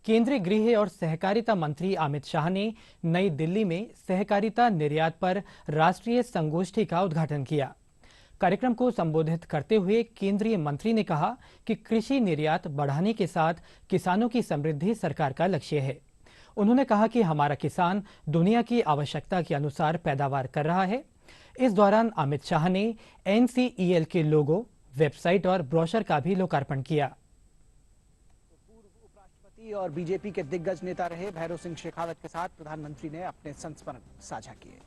केंद्रीय गृह और सहकारिता मंत्री अमित शाह ने नई दिल्ली में सहकारिता निर्यात पर राष्ट्रीय संगोष्ठी का उद्घाटन किया। कार्यक्रम को संबोधित करते हुए केंद्रीय मंत्री ने कहा कि कृषि निर्यात बढ़ाने के साथ किसानों की समृद्धि सरकार का लक्ष्य है। उन्होंने कहा कि हमारा किसान दुनिया की आवश्यकता के अनुसार पैदावार कर रहा है। इस दौरान अमित शाह ने NCEL के लोगो, वेबसाइट और ब्रोशर का भी लोकार्पण किया। और बीजेपी के दिग्गज नेता रहे भैरव सिंह शेखावत के साथ प्रधानमंत्री ने अपने संस्मरण साझा किए।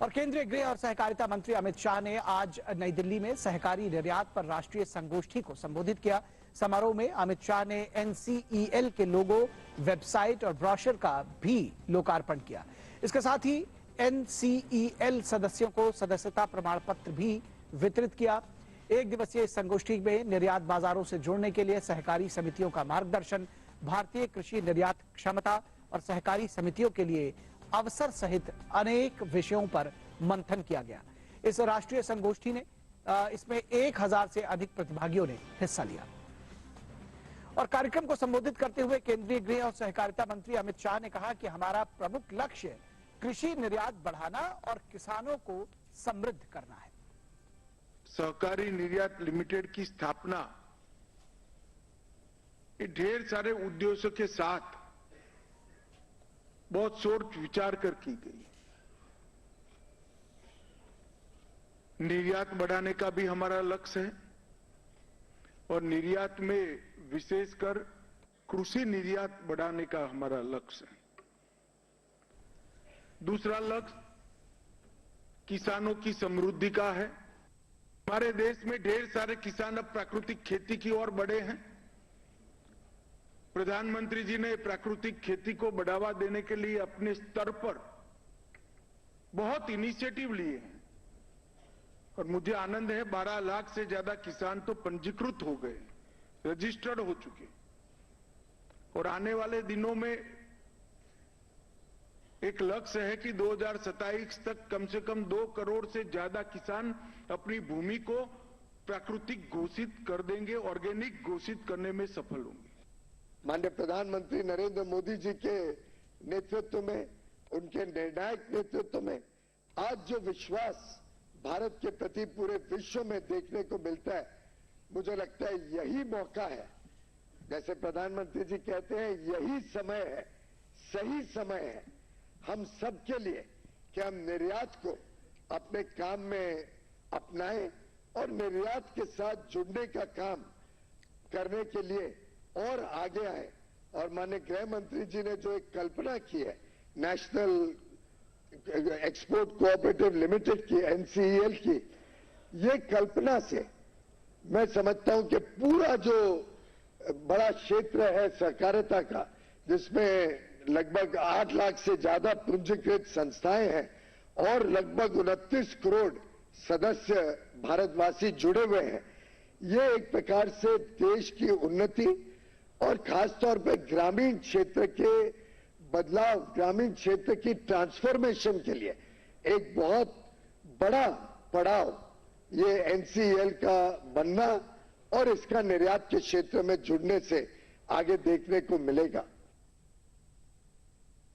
और केंद्रीय गृह और सहकारिता मंत्री अमित शाह ने आज नई दिल्ली में सहकारी निर्यात पर राष्ट्रीय संगोष्ठी को संबोधित किया। समारोह में अमित शाह ने NCEL के लोगो, वेबसाइट और ब्रोशर का भी लोकार्पण किया। इसके साथ ही NCEL सदस्यों को सदस्यता प्रमाण पत्र भी वितरित किया। एक दिवसीय संगोष्ठी में निर्यात बाजारों से जोड़ने के लिए सहकारी समितियों का मार्गदर्शन, भारतीय कृषि निर्यात क्षमता और सहकारी समितियों के लिए अवसर सहित अनेक विषयों पर मंथन किया गया। इस राष्ट्रीय संगोष्ठी ने इसमें 1000 से अधिक प्रतिभागियों ने हिस्सा लिया। और कार्यक्रम को संबोधित करते हुए केंद्रीय गृह और सहकारिता मंत्री अमित शाह ने कहा कि हमारा प्रमुख लक्ष्य कृषि निर्यात बढ़ाना और किसानों को समृद्ध करना है। सहकारी निर्यात लिमिटेड की स्थापना ढेर सारे उद्देश्यों के साथ बहुत सोच विचार कर की गई। निर्यात बढ़ाने का भी हमारा लक्ष्य है और निर्यात में विशेषकर कृषि निर्यात बढ़ाने का हमारा लक्ष्य है। दूसरा लक्ष्य किसानों की समृद्धि का है। हमारे देश में ढेर सारे किसान अब प्राकृतिक खेती की ओर बढ़े हैं। प्रधानमंत्री जी ने प्राकृतिक खेती को बढ़ावा देने के लिए अपने स्तर पर बहुत इनिशिएटिव लिए हैं और मुझे आनंद है 12 लाख से ज्यादा किसान तो पंजीकृत हो गए, रजिस्टर्ड हो चुके और आने वाले दिनों में एक लक्ष्य है कि 2027 तक कम से कम 2 करोड़ से ज्यादा किसान अपनी भूमि को प्राकृतिक घोषित कर देंगे, ऑर्गेनिक घोषित करने में सफल होंगे। माननीय प्रधानमंत्री नरेंद्र मोदी जी के नेतृत्व में, उनके निर्णायक नेतृत्व में आज जो विश्वास भारत के प्रति पूरे विश्व में देखने को मिलता है, मुझे लगता है यही मौका है। जैसे प्रधानमंत्री जी कहते हैं, यही समय है, सही समय है हम सबके लिए कि हम निर्यात को अपने काम में अपनाएं और निर्यात के साथ जुड़ने का काम करने के लिए और आगे आए। और माननीय गृह मंत्री जी ने जो एक कल्पना की है नेशनल एक्सपोर्ट कोऑपरेटिव लिमिटेड की, NCEL की, ये कल्पना से मैं समझता हूं कि पूरा जो बड़ा क्षेत्र है सहकारिता का, जिसमें लगभग 8 लाख से ज्यादा पंजीकृत संस्थाएं हैं और लगभग 29 करोड़ सदस्य भारतवासी जुड़े हुए हैं, ये एक प्रकार से देश की उन्नति और खासतौर पर ग्रामीण क्षेत्र के बदलाव, ग्रामीण क्षेत्र की ट्रांसफॉर्मेशन के लिए एक बहुत बड़ा पड़ाव ये NCEL का बनना और इसका निर्यात के क्षेत्र में जुड़ने से आगे देखने को मिलेगा।